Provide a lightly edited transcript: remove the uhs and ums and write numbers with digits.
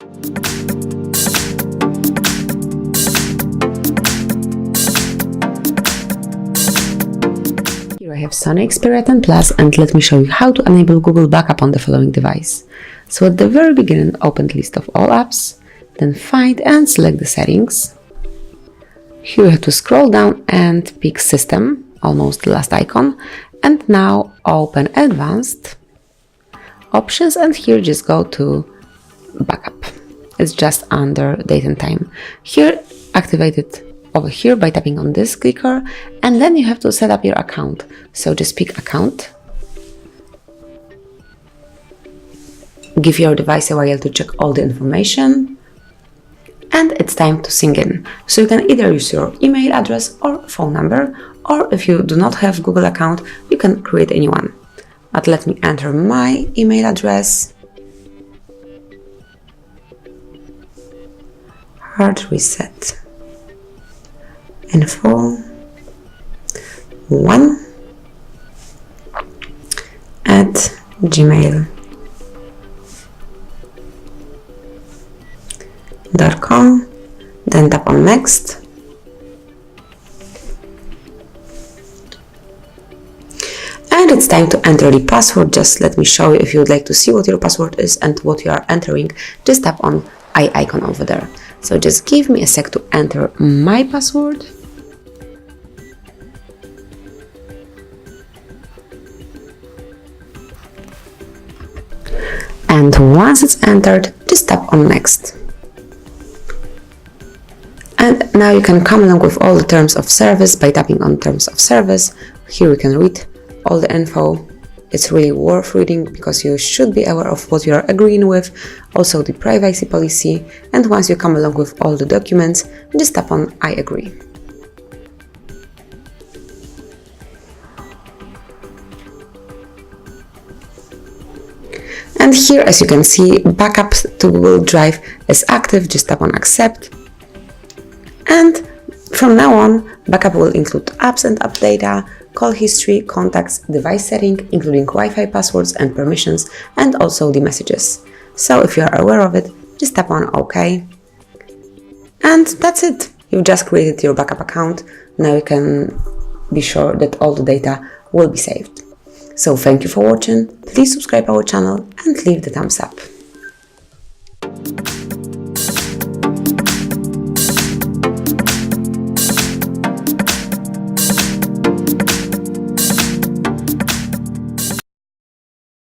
Here I have Sony Xperia 10 Plus, and let me show you how to enable Google Backup on the following device. So at the very beginning, open the list of all apps, then find and select the settings. Here you have to scroll down and pick System, almost the last icon, and now open Advanced Options, and here just go to Backup. It's just under Date and Time. Here, activate it over here by tapping on this clicker, and then you have to set up your account. So just pick Account, give your device a while to check all the information, and it's time to sign in. So you can either use your email address or phone number, or if you do not have Google account, you can create a new one. But let me enter my email address. HardReset.Info 1@gmail.com, then tap on Next. And it's time to enter the password. Just let me show you. If you would like to see what your password is and what you are entering, just tap on I icon over there. So just give me a sec to enter my password. And once it's entered, just tap on Next. And now you can come along with all the terms of service by tapping on Terms of Service. Here we can read all the info. It's really worth reading because you should be aware of what you are agreeing with, also the privacy policy, and once you come along with all the documents, just tap on I agree. And here, as you can see, backup to Google Drive is active. Just tap on Accept. And from now on, backup will include apps and app data, call history, contacts, device setting, including Wi-Fi passwords and permissions, and also the messages. So if you are aware of it, just tap on OK. And that's it. You've just created your backup account. Now you can be sure that all the data will be saved. So thank you for watching. Please subscribe our channel and leave the thumbs up.